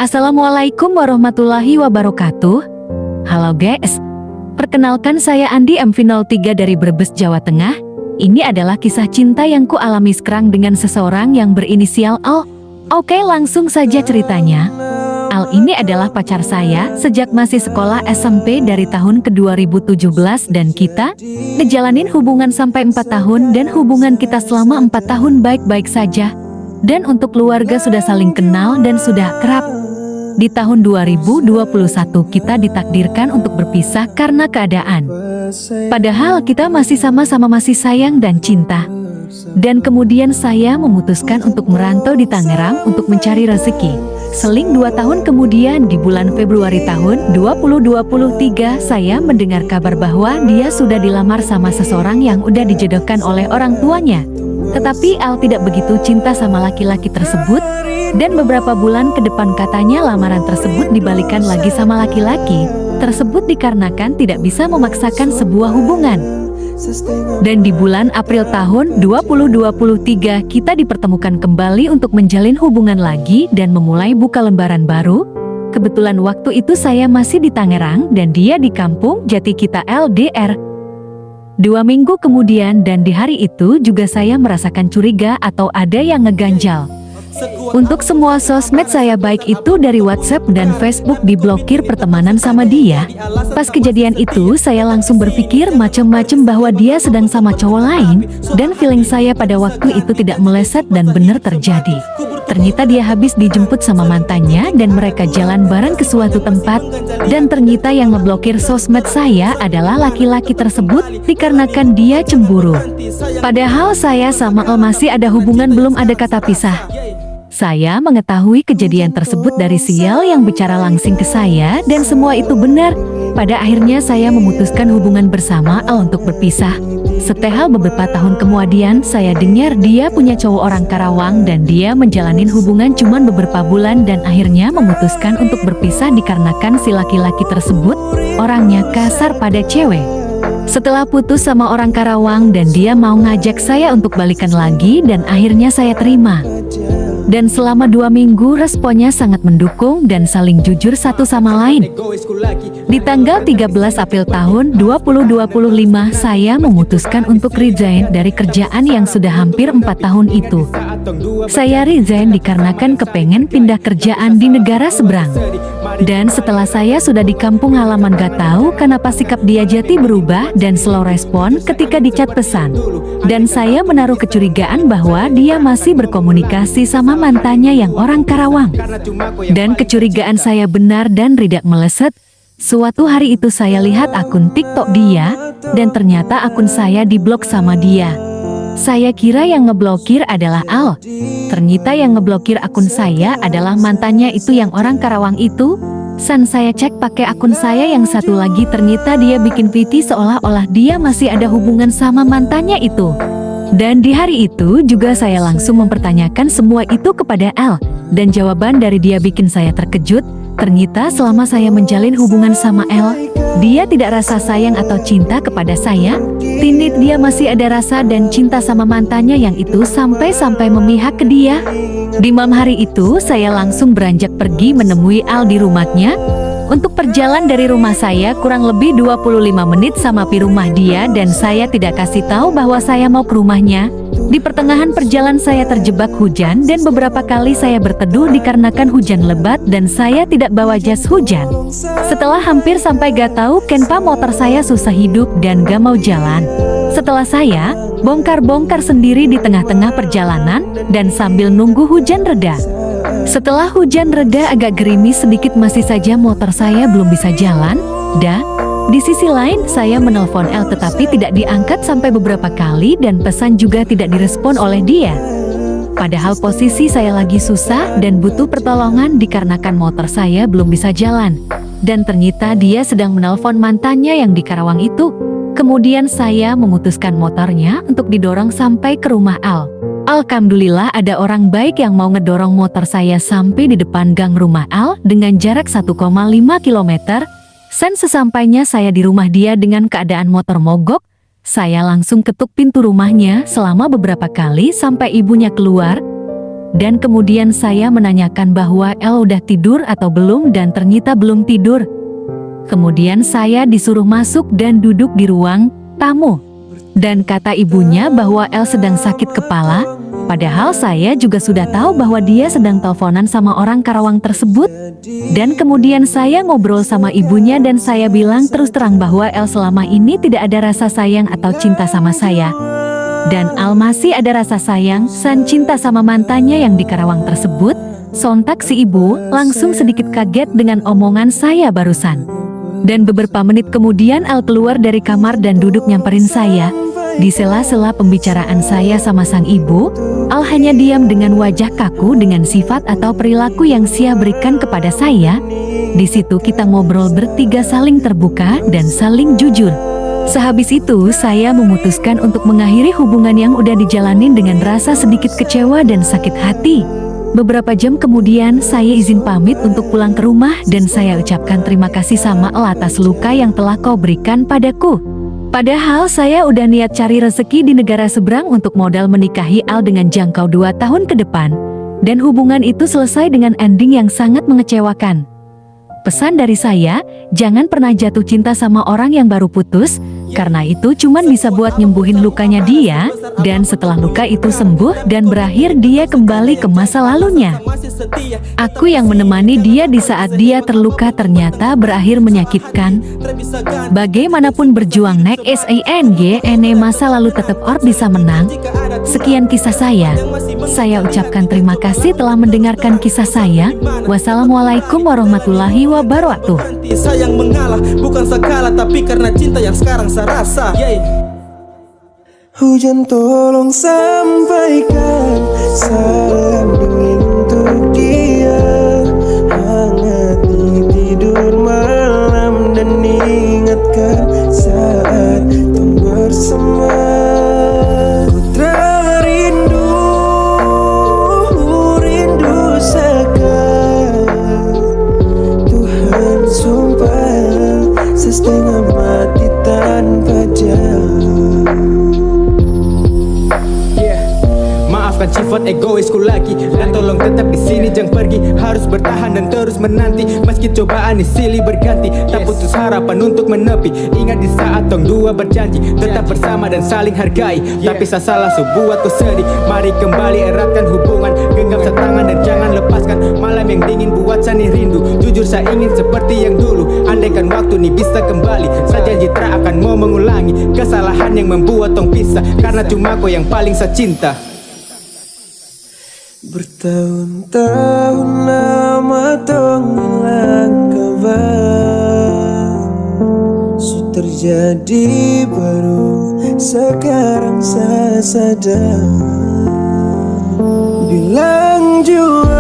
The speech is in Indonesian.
Assalamualaikum warahmatullahi wabarakatuh. Halo guys, perkenalkan saya Andi MV03 dari Brebes, Jawa Tengah. Ini adalah kisah cinta yang ku alami sekarang dengan seseorang yang berinisial Al. Oke, langsung saja ceritanya. Al ini adalah pacar saya sejak masih sekolah SMP dari tahun ke-2017 dan kita ngejalanin hubungan sampai 4 tahun dan hubungan kita selama 4 tahun baik-baik saja. Dan untuk keluarga sudah saling kenal dan sudah kerap. Di tahun 2021 kita ditakdirkan untuk berpisah karena keadaan. Padahal kita masih sama-sama masih sayang dan cinta. Dan kemudian saya memutuskan untuk merantau di Tangerang untuk mencari rezeki. Seling 2 tahun kemudian di bulan Februari tahun 2023 saya mendengar kabar bahwa dia sudah dilamar sama seseorang yang udah dijodohkan oleh orang tuanya. Tetapi Al tidak begitu cinta sama laki-laki tersebut. Dan beberapa bulan ke depan katanya lamaran tersebut dibalikan lagi sama laki-laki tersebut dikarenakan tidak bisa memaksakan sebuah hubungan. Dan di bulan April tahun 2023 kita dipertemukan kembali untuk menjalin hubungan lagi dan memulai buka lembaran baru. Kebetulan waktu itu saya masih di Tangerang dan dia di kampung, jadi kita LDR. 2 minggu kemudian dan di hari itu juga saya merasakan curiga atau ada yang ngeganjal. Untuk semua sosmed saya baik itu dari WhatsApp dan Facebook diblokir pertemanan sama dia. Pas kejadian itu saya langsung berpikir macam-macam bahwa dia sedang sama cowok lain. Dan feeling saya pada waktu itu tidak meleset dan benar terjadi. Ternyata dia habis dijemput sama mantannya dan mereka jalan bareng ke suatu tempat. Dan ternyata yang ngeblokir sosmed saya adalah laki-laki tersebut dikarenakan dia cemburu. Padahal saya sama El masih ada hubungan, belum ada kata pisah. Saya mengetahui kejadian tersebut dari Sial yang bicara langsung ke saya dan semua itu benar. Pada akhirnya saya memutuskan hubungan bersama Al untuk berpisah. Setelah beberapa tahun kemudian saya dengar dia punya cowok orang Karawang dan dia menjalanin hubungan cuman beberapa bulan dan akhirnya memutuskan untuk berpisah dikarenakan si laki-laki tersebut orangnya kasar pada cewek. Setelah putus sama orang Karawang dan dia mau ngajak saya untuk balikan lagi dan akhirnya saya terima. Dan selama 2 minggu responnya sangat mendukung dan saling jujur satu sama lain. Di tanggal 13 April tahun 2025 saya memutuskan untuk resign dari kerjaan yang sudah hampir 4 tahun itu. Saya resign dikarenakan kepengen pindah kerjaan di negara seberang. Dan setelah saya sudah di kampung halaman gak tahu kenapa sikap dia jadi berubah dan slow respon ketika dicat pesan. Dan saya menaruh kecurigaan bahwa dia masih berkomunikasi sama mantannya yang orang Karawang. Dan kecurigaan saya benar dan tidak meleset. Suatu hari itu saya lihat akun TikTok dia dan ternyata akun saya diblok sama dia. Saya kira yang ngeblokir adalah Al. Ternyata yang ngeblokir akun saya adalah mantannya itu yang orang Karawang itu. Saya cek pakai akun saya yang satu lagi, ternyata dia bikin VT seolah-olah dia masih ada hubungan sama mantannya itu. Dan di hari itu juga saya langsung mempertanyakan semua itu kepada Al. Dan jawaban dari dia bikin saya terkejut. Ternyata selama saya menjalin hubungan sama El, dia tidak rasa sayang atau cinta kepada saya. Tinit dia masih ada rasa dan cinta sama mantannya yang itu sampai memihak ke dia. Di malam hari itu saya langsung beranjak pergi menemui Al di rumahnya. Untuk perjalanan dari rumah saya kurang lebih 25 menit sama pi rumah dia dan saya tidak kasih tahu bahwa saya mau ke rumahnya. Di pertengahan perjalanan saya terjebak hujan dan beberapa kali saya berteduh dikarenakan hujan lebat dan saya tidak bawa jas hujan. Setelah hampir sampai gak tahu kenapa motor saya susah hidup dan gak mau jalan. Setelah saya bongkar-bongkar sendiri di tengah-tengah perjalanan dan sambil nunggu hujan reda. Setelah hujan reda agak gerimis sedikit masih saja motor saya belum bisa jalan. Di sisi lain saya menelpon El tetapi tidak diangkat sampai beberapa kali dan pesan juga tidak direspon oleh dia. Padahal posisi saya lagi susah dan butuh pertolongan dikarenakan motor saya belum bisa jalan. Dan ternyata dia sedang menelpon mantannya yang di Karawang itu. Kemudian saya memutuskan motornya untuk didorong sampai ke rumah Al. Alhamdulillah ada orang baik yang mau ngedorong motor saya sampai di depan gang rumah Al dengan jarak 1,5 km. Sesampainya saya di rumah dia dengan keadaan motor mogok, saya langsung ketuk pintu rumahnya selama beberapa kali sampai ibunya keluar. Dan kemudian saya menanyakan bahwa El udah tidur atau belum dan ternyata belum tidur. Kemudian saya disuruh masuk dan duduk di ruang tamu. Dan kata ibunya bahwa El sedang sakit kepala, padahal saya juga sudah tahu bahwa dia sedang teleponan sama orang Karawang tersebut. Dan kemudian saya ngobrol sama ibunya dan saya bilang terus terang bahwa El selama ini tidak ada rasa sayang atau cinta sama saya. Dan Al masih ada rasa sayang dan cinta sama mantannya yang di Karawang tersebut. Sontak si ibu langsung sedikit kaget dengan omongan saya barusan. Dan beberapa menit kemudian Al keluar dari kamar dan duduk nyamperin saya. Di sela-sela pembicaraan saya sama sang ibu, Al hanya diam dengan wajah kaku dengan sifat atau perilaku yang Sia berikan kepada saya. Di situ kita ngobrol bertiga saling terbuka dan saling jujur. Sehabis itu, saya memutuskan untuk mengakhiri hubungan yang udah dijalanin dengan rasa sedikit kecewa dan sakit hati. Beberapa jam kemudian, saya izin pamit untuk pulang ke rumah dan saya ucapkan terima kasih sama El atas luka yang telah kau berikan padaku. Padahal saya udah niat cari rezeki di negara seberang untuk modal menikahi Al dengan jangkau 2 tahun ke depan. Dan hubungan itu selesai dengan ending yang sangat mengecewakan. Pesan dari saya, jangan pernah jatuh cinta sama orang yang baru putus, karena itu cuman bisa buat nyembuhin lukanya dia, dan setelah luka itu sembuh dan berakhir dia kembali ke masa lalunya. Aku yang menemani dia di saat dia terluka ternyata berakhir menyakitkan. Bagaimanapun berjuang nek SING masa lalu tetap bisa menang. Sekian kisah saya. Saya ucapkan terima kasih telah mendengarkan kisah saya. Wassalamualaikum warahmatullahi wabarakatuh. Sayang mengalah, bukan sekala tapi karena cinta yang sekarang saya rasa. Hujan tolong sampaikan salam dingin untuk dia, hangati tidur malam dan ingatkan saat tung bersama. Ku terindu, rindu sekali. Tuhan sumpah setengah mati tanpa jalan. Maafkan sifat egoisku lagi, dan tolong tetap di sini jangan pergi. Harus bertahan dan terus menanti, meski cobaan di silih berganti. Tak putus harapan untuk menepi. Ingat di saat tong dua berjanji tetap bersama dan saling hargai. Tapi saya salah buatku sedih. Mari kembali eratkan hubungan, genggam setangan dan jangan lepaskan. Malam yang dingin buat saya rindu. Jujur saya ingin seperti yang dulu. Andaikan waktu ini bisa kembali, saya janji tak akan mau mengulangi kesalahan yang membuat tong pisah. Karena cuma kau yang paling saya cinta. Bertahun-tahun lama tong hilang kabar. Su terjadi baru sekarang saya sadar. Bilang jujur